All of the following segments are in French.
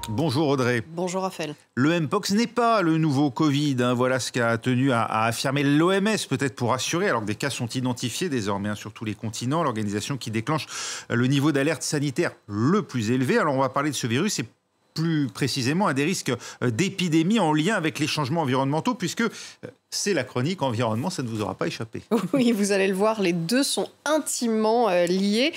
Bonjour Audrey. Bonjour Raphaël. Le Mpox n'est pas le nouveau Covid. Voilà ce qu'a tenu à affirmer l'OMS, peut-être pour rassurer, alors que des cas sont identifiés désormais sur tous les continents. L'organisation qui déclenche le niveau d'alerte sanitaire le plus élevé. Alors on va parler de ce virus et plus précisément à des risques d'épidémie en lien avec les changements environnementaux, puisque c'est la chronique environnement, ça ne vous aura pas échappé. Oui, vous allez le voir, les deux sont intimement liés.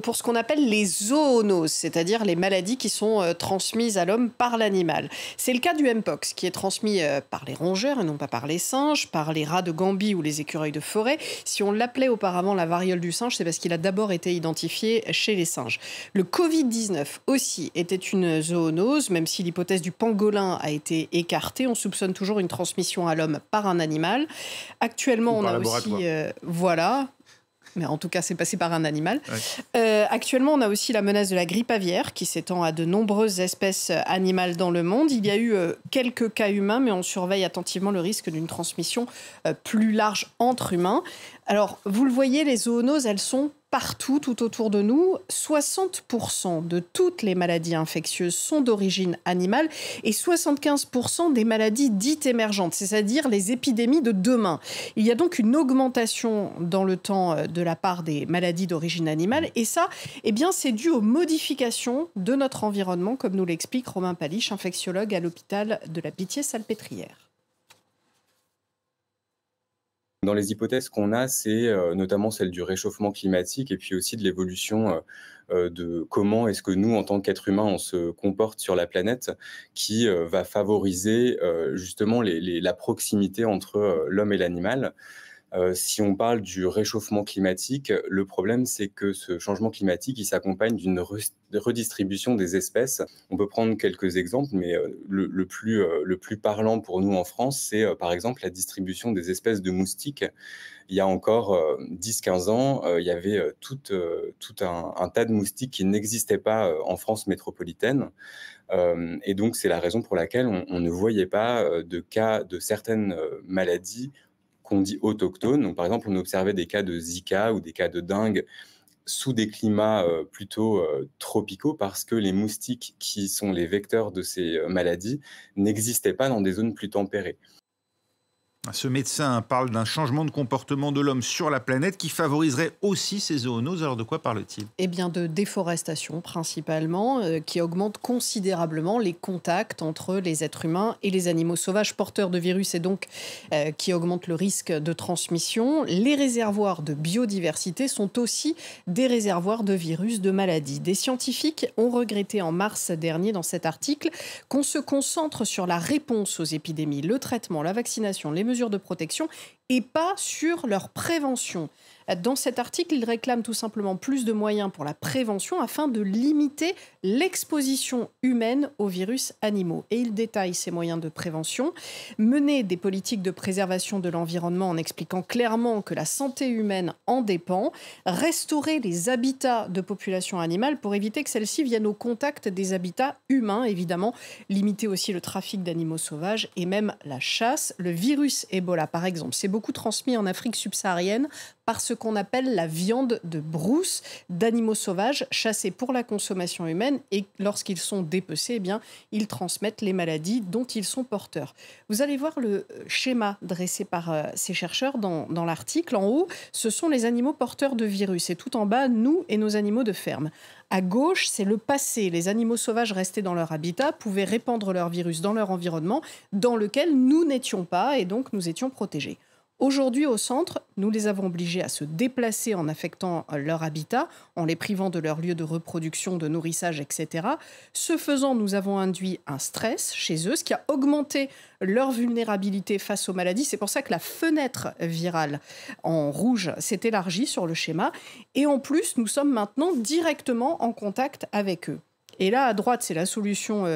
Pour ce qu'on appelle les zoonoses, c'est-à-dire les maladies qui sont transmises à l'homme par l'animal. C'est le cas du Mpox, qui est transmis par les rongeurs et non pas par les singes, par les rats de Gambie ou les écureuils de forêt. Si on l'appelait auparavant la variole du singe, c'est parce qu'il a d'abord été identifié chez les singes. Le Covid-19 aussi était une zoonose, même si l'hypothèse du pangolin a été écartée. On soupçonne toujours une transmission à l'homme par un animal. Actuellement, on a aussi... voilà. Mais en tout cas, c'est passé par un animal. Ouais. Actuellement, on a aussi la menace de la grippe aviaire qui s'étend à de nombreuses espèces animales dans le monde. Il y a eu quelques cas humains, mais on surveille attentivement le risque d'une transmission plus large entre humains. Alors, vous le voyez, les zoonoses, elles sont partout, tout autour de nous. 60% de toutes les maladies infectieuses sont d'origine animale et 75% des maladies dites émergentes, c'est-à-dire les épidémies de demain. Il y a donc une augmentation dans le temps de la part des maladies d'origine animale et ça, eh bien, c'est dû aux modifications de notre environnement, comme nous l'explique Romain Palich, infectiologue à l'hôpital de la Pitié-Salpêtrière. Dans les hypothèses qu'on a, c'est notamment celle du réchauffement climatique et puis aussi de l'évolution de comment est-ce que nous, en tant qu'êtres humains, on se comporte sur la planète, qui va favoriser justement la proximité entre l'homme et l'animal. Si on parle du réchauffement climatique, le problème, c'est que ce changement climatique, il s'accompagne d'une redistribution des espèces. On peut prendre quelques exemples, mais le plus parlant pour nous en France, c'est par exemple la distribution des espèces de moustiques. Il y a encore 10-15 ans, il y avait tout un tas de moustiques qui n'existaient pas en France métropolitaine. Et donc, c'est la raison pour laquelle on ne voyait pas de cas de certaines maladies qu'on dit autochtones. Donc, par exemple, on observait des cas de Zika ou des cas de dengue sous des climats plutôt tropicaux parce que les moustiques qui sont les vecteurs de ces maladies n'existaient pas dans des zones plus tempérées. Ce médecin parle d'un changement de comportement de l'homme sur la planète qui favoriserait aussi ces zoonoses. Alors de quoi parle-t-il ? Eh bien de déforestation principalement, qui augmente considérablement les contacts entre les êtres humains et les animaux sauvages porteurs de virus et donc qui augmente le risque de transmission. Les réservoirs de biodiversité sont aussi des réservoirs de virus, de maladies. Des scientifiques ont regretté en mars dernier dans cet article qu'on se concentre sur la réponse aux épidémies, le traitement, la vaccination, les mesures de protection et pas sur leur prévention. Dans cet article, il réclame tout simplement plus de moyens pour la prévention afin de limiter l'exposition humaine aux virus animaux. Et il détaille ces moyens de prévention. Mener des politiques de préservation de l'environnement en expliquant clairement que la santé humaine en dépend. Restaurer les habitats de populations animales pour éviter que celles-ci viennent au contact des habitats humains, évidemment. Limiter aussi le trafic d'animaux sauvages et même la chasse. Le virus Ebola, par exemple, c'est beaucoup transmis en Afrique subsaharienne par ce qu'on appelle la viande de brousse d'animaux sauvages chassés pour la consommation humaine et lorsqu'ils sont dépecés, eh bien, ils transmettent les maladies dont ils sont porteurs. Vous allez voir le schéma dressé par ces chercheurs dans l'article. En haut, ce sont les animaux porteurs de virus et tout en bas, nous et nos animaux de ferme. À gauche, c'est le passé. Les animaux sauvages restés dans leur habitat pouvaient répandre leur virus dans leur environnement dans lequel nous n'étions pas et donc nous étions protégés. Aujourd'hui, au centre, nous les avons obligés à se déplacer en affectant leur habitat, en les privant de leur lieu de reproduction, de nourrissage, etc. Ce faisant, nous avons induit un stress chez eux, ce qui a augmenté leur vulnérabilité face aux maladies. C'est pour ça que la fenêtre virale en rouge s'est élargie sur le schéma. Et en plus, nous sommes maintenant directement en contact avec eux. Et là, à droite, c'est la solution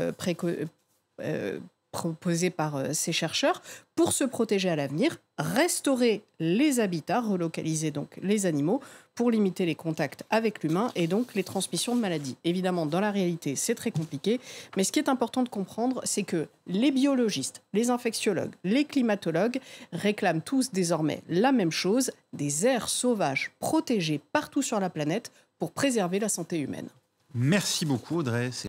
proposée par ces chercheurs pour se protéger à l'avenir, restaurer les habitats, relocaliser donc les animaux pour limiter les contacts avec l'humain et donc les transmissions de maladies. Évidemment, dans la réalité, c'est très compliqué, mais ce qui est important de comprendre, c'est que les biologistes, les infectiologues, les climatologues réclament tous désormais la même chose, des aires sauvages protégées partout sur la planète pour préserver la santé humaine. Merci beaucoup Audrey.